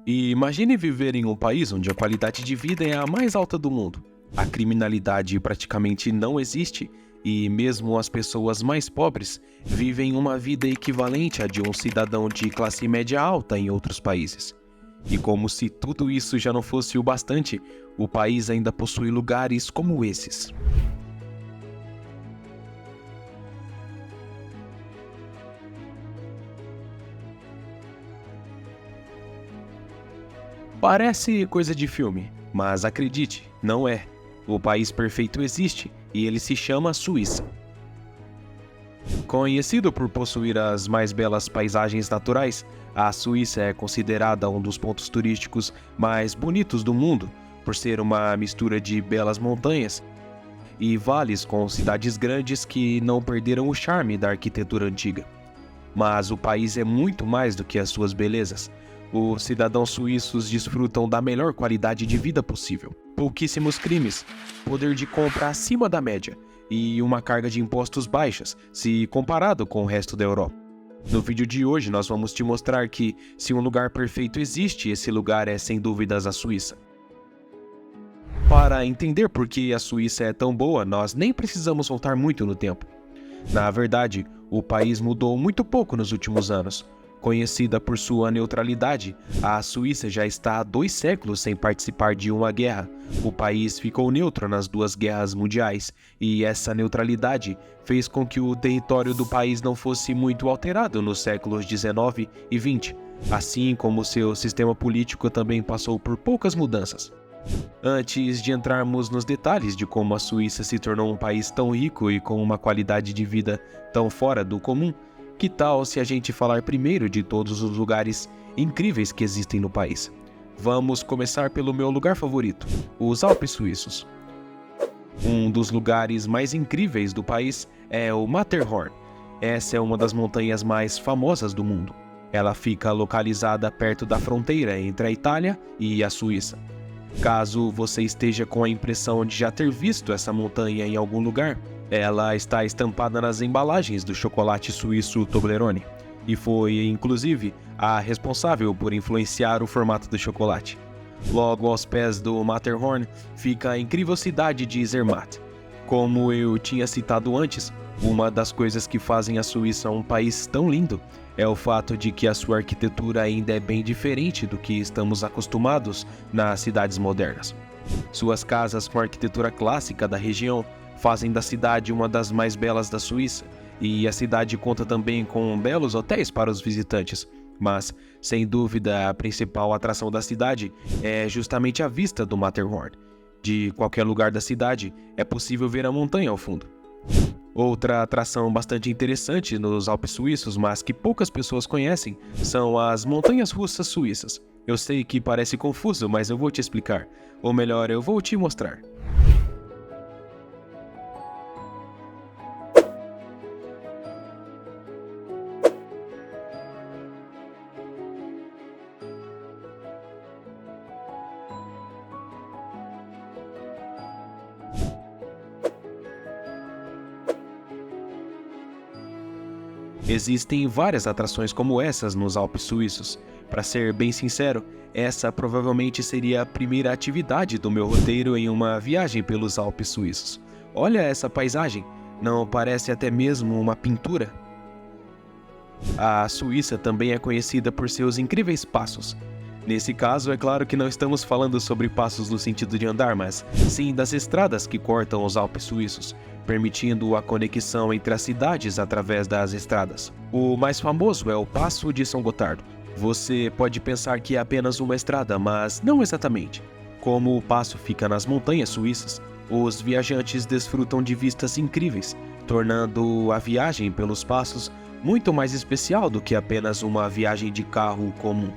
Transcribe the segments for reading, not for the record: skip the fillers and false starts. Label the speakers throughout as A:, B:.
A: E imagine viver em um país onde a qualidade de vida é a mais alta do mundo. A criminalidade praticamente não existe e mesmo as pessoas mais pobres vivem uma vida equivalente à de um cidadão de classe média alta em outros países. E como se tudo isso já não fosse o bastante, o país ainda possui lugares como esses. Parece coisa de filme, mas acredite, não é. O país perfeito existe e ele se chama Suíça. Conhecido por possuir as mais belas paisagens naturais, a Suíça é considerada um dos pontos turísticos mais bonitos do mundo, por ser uma mistura de belas montanhas e vales com cidades grandes que não perderam o charme da arquitetura antiga. Mas o país é muito mais do que as suas belezas. Os cidadãos suíços desfrutam da melhor qualidade de vida possível. Pouquíssimos crimes, poder de compra acima da média e uma carga de impostos baixas, se comparado com o resto da Europa. No vídeo de hoje nós vamos te mostrar que, se um lugar perfeito existe, esse lugar é sem dúvidas a Suíça. Para entender por que a Suíça é tão boa, nós nem precisamos voltar muito no tempo. Na verdade, o país mudou muito pouco nos últimos anos. Conhecida por sua neutralidade, a Suíça já está há 2 séculos sem participar de uma guerra. O país ficou neutro nas 2 guerras mundiais, e essa neutralidade fez com que o território do país não fosse muito alterado nos séculos 19 e 20, assim como seu sistema político também passou por poucas mudanças. Antes de entrarmos nos detalhes de como a Suíça se tornou um país tão rico e com uma qualidade de vida tão fora do comum, que tal se a gente falar primeiro de todos os lugares incríveis que existem no país? Vamos começar pelo meu lugar favorito, os Alpes Suíços. Um dos lugares mais incríveis do país é o Matterhorn. Essa é uma das montanhas mais famosas do mundo. Ela fica localizada perto da fronteira entre a Itália e a Suíça. Caso você esteja com a impressão de já ter visto essa montanha em algum lugar, ela está estampada nas embalagens do chocolate suíço Toblerone, e foi, inclusive, a responsável por influenciar o formato do chocolate. Logo aos pés do Matterhorn fica a incrível cidade de Zermatt. Como eu tinha citado antes, uma das coisas que fazem a Suíça um país tão lindo é o fato de que a sua arquitetura ainda é bem diferente do que estamos acostumados nas cidades modernas. Suas casas com a arquitetura clássica da região fazem da cidade uma das mais belas da Suíça, e a cidade conta também com belos hotéis para os visitantes. Mas, sem dúvida, a principal atração da cidade é justamente a vista do Matterhorn. De qualquer lugar da cidade, é possível ver a montanha ao fundo. Outra atração bastante interessante nos Alpes suíços, mas que poucas pessoas conhecem, são as montanhas russas suíças. Eu sei que parece confuso, mas eu vou te explicar. Ou melhor, eu vou te mostrar. Existem várias atrações como essas nos Alpes suíços. Para ser bem sincero, essa provavelmente seria a primeira atividade do meu roteiro em uma viagem pelos Alpes suíços. Olha essa paisagem, não parece até mesmo uma pintura? A Suíça também é conhecida por seus incríveis passos. Nesse caso, é claro que não estamos falando sobre passos no sentido de andar, mas sim das estradas que cortam os Alpes suíços, permitindo a conexão entre as cidades através das estradas. O mais famoso é o Passo de São Gotardo. Você pode pensar que é apenas uma estrada, mas não exatamente. Como o passo fica nas montanhas suíças, os viajantes desfrutam de vistas incríveis, tornando a viagem pelos passos muito mais especial do que apenas uma viagem de carro comum.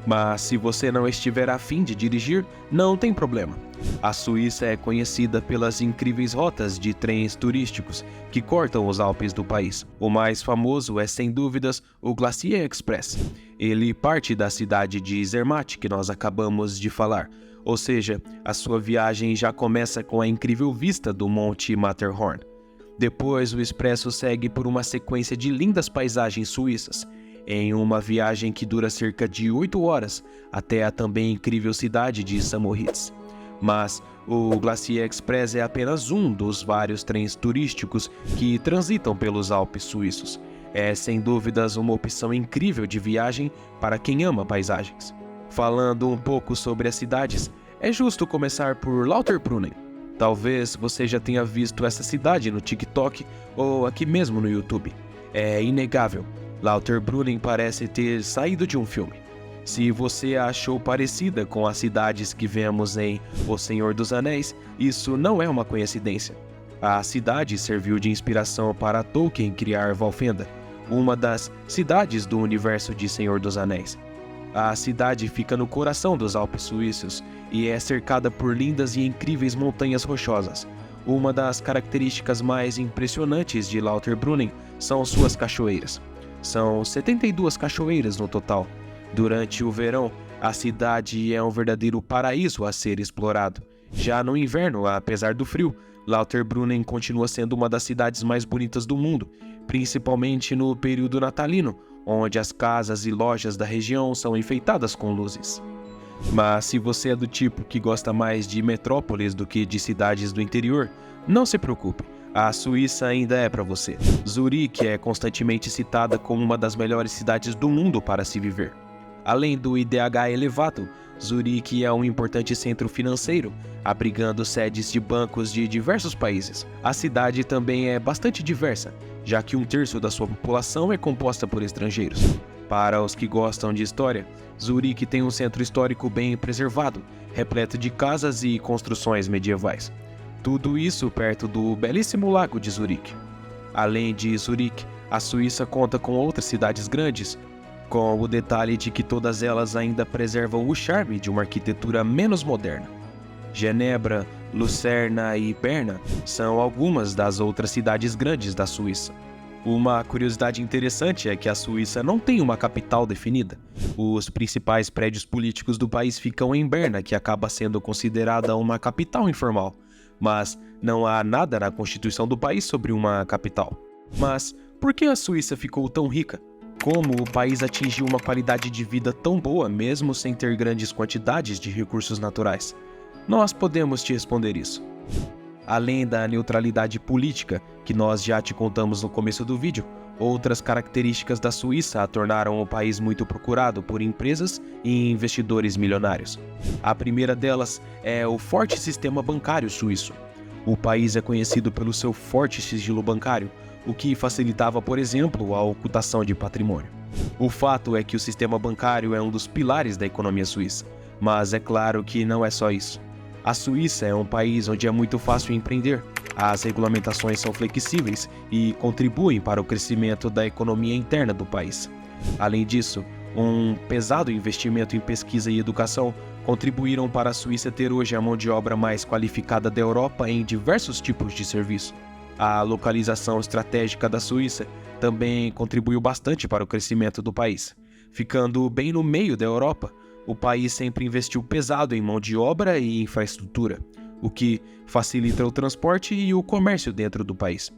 A: Mas se você não estiver a fim de dirigir, não tem problema. A Suíça é conhecida pelas incríveis rotas de trens turísticos que cortam os Alpes do país. O mais famoso é, sem dúvidas, o Glacier Express. Ele parte da cidade de Zermatt, que nós acabamos de falar. Ou seja, a sua viagem já começa com a incrível vista do Monte Matterhorn. Depois, o expresso segue por uma sequência de lindas paisagens suíças. em uma viagem que dura cerca de 8 horas até a também incrível cidade de Samoritz. Mas o Glacier Express é apenas um dos vários trens turísticos que transitam pelos Alpes suíços. É sem dúvidas uma opção incrível de viagem para quem ama paisagens. Falando um pouco sobre as cidades, é justo começar por Lauterbrunnen. Talvez você já tenha visto essa cidade no TikTok ou aqui mesmo no YouTube. É inegável, Lauterbrunnen parece ter saído de um filme. Se você a achou parecida com as cidades que vemos em O Senhor dos Anéis, isso não é uma coincidência. A cidade serviu de inspiração para Tolkien criar Valfenda, uma das cidades do universo de Senhor dos Anéis. A cidade fica no coração dos Alpes suíços e é cercada por lindas e incríveis montanhas rochosas. Uma das características mais impressionantes de Lauterbrunnen são suas cachoeiras. São 72 cachoeiras no total. Durante o verão, a cidade é um verdadeiro paraíso a ser explorado. Já no inverno, apesar do frio, Lauterbrunnen continua sendo uma das cidades mais bonitas do mundo, principalmente no período natalino, onde as casas e lojas da região são enfeitadas com luzes. Mas se você é do tipo que gosta mais de metrópoles do que de cidades do interior, não se preocupe, a Suíça ainda é para você. Zurique é constantemente citada como uma das melhores cidades do mundo para se viver. Além do IDH elevado, Zurique é um importante centro financeiro, abrigando sedes de bancos de diversos países. A cidade também é bastante diversa, já que 1/3 da sua população é composta por estrangeiros. Para os que gostam de história, Zurique tem um centro histórico bem preservado, repleto de casas e construções medievais. Tudo isso perto do belíssimo lago de Zurique. Além de Zurique, a Suíça conta com outras cidades grandes, com o detalhe de que todas elas ainda preservam o charme de uma arquitetura menos moderna. Genebra, Lucerna e Berna são algumas das outras cidades grandes da Suíça. Uma curiosidade interessante é que a Suíça não tem uma capital definida. Os principais prédios políticos do país ficam em Berna, que acaba sendo considerada uma capital informal, mas não há nada na Constituição do país sobre uma capital. Mas por que a Suíça ficou tão rica? Como o país atingiu uma qualidade de vida tão boa mesmo sem ter grandes quantidades de recursos naturais? Nós podemos te responder isso. Além da neutralidade política, que nós já te contamos no começo do vídeo, outras características da Suíça a tornaram o país muito procurado por empresas e investidores milionários. A primeira delas é o forte sistema bancário suíço. O país é conhecido pelo seu forte sigilo bancário, o que facilitava, por exemplo, a ocultação de patrimônio. O fato é que o sistema bancário é um dos pilares da economia suíça, mas é claro que não é só isso. A Suíça é um país onde é muito fácil empreender, as regulamentações são flexíveis e contribuem para o crescimento da economia interna do país. Além disso, um pesado investimento em pesquisa e educação contribuíram para a Suíça ter hoje a mão de obra mais qualificada da Europa em diversos tipos de serviço. A localização estratégica da Suíça também contribuiu bastante para o crescimento do país. Ficando bem no meio da Europa, o país sempre investiu pesado em mão de obra e infraestrutura, o que facilita o transporte e o comércio dentro do país.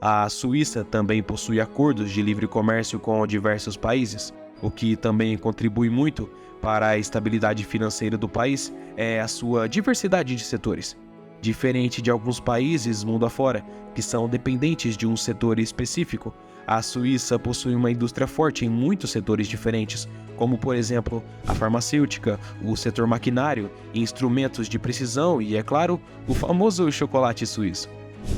A: A Suíça também possui acordos de livre comércio com diversos países, o que também contribui muito para a estabilidade financeira do país é a sua diversidade de setores. Diferente de alguns países mundo afora, que são dependentes de um setor específico, a Suíça possui uma indústria forte em muitos setores diferentes, como por exemplo a farmacêutica, o setor maquinário, instrumentos de precisão e, é claro, o famoso chocolate suíço.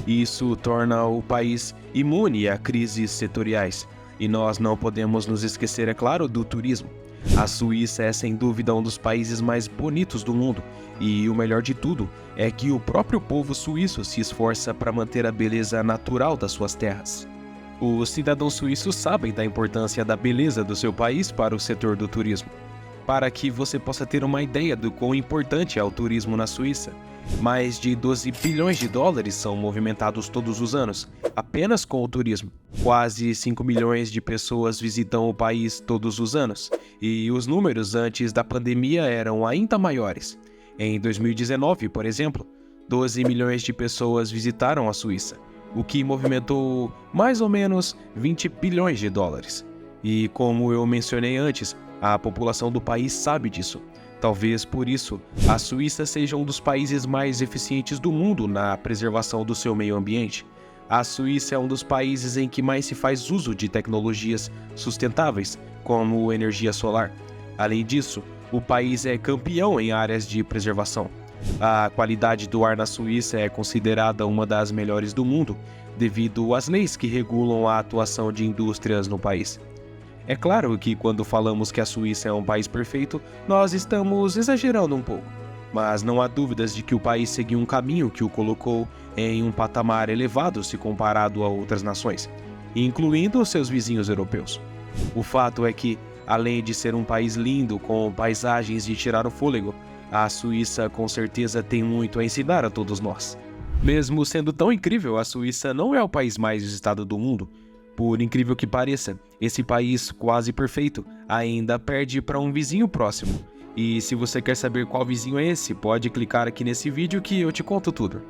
A: Isso torna o país imune a crises setoriais, e nós não podemos nos esquecer, é claro, do turismo. A Suíça é sem dúvida um dos países mais bonitos do mundo, e o melhor de tudo é que o próprio povo suíço se esforça para manter a beleza natural das suas terras. Os cidadãos suíços sabem da importância da beleza do seu país para o setor do turismo. Para que você possa ter uma ideia do quão importante é o turismo na Suíça, mais de 12 bilhões de dólares são movimentados todos os anos, apenas com o turismo. Quase 5 milhões de pessoas visitam o país todos os anos, e os números antes da pandemia eram ainda maiores. Em 2019, por exemplo, 12 milhões de pessoas visitaram a Suíça, o que movimentou mais ou menos 20 bilhões de dólares. E como eu mencionei antes, a população do país sabe disso. Talvez por isso, a Suíça seja um dos países mais eficientes do mundo na preservação do seu meio ambiente. A Suíça é um dos países em que mais se faz uso de tecnologias sustentáveis, como energia solar. Além disso, o país é campeão em áreas de preservação. A qualidade do ar na Suíça é considerada uma das melhores do mundo, devido às leis que regulam a atuação de indústrias no país. É claro que quando falamos que a Suíça é um país perfeito, nós estamos exagerando um pouco. Mas não há dúvidas de que o país seguiu um caminho que o colocou em um patamar elevado se comparado a outras nações, incluindo seus vizinhos europeus. O fato é que, além de ser um país lindo com paisagens de tirar o fôlego, a Suíça com certeza tem muito a ensinar a todos nós. Mesmo sendo tão incrível, a Suíça não é o país mais visitado do mundo. Por incrível que pareça, esse país quase perfeito ainda perde para um vizinho próximo. E se você quer saber qual vizinho é esse, pode clicar aqui nesse vídeo que eu te conto tudo.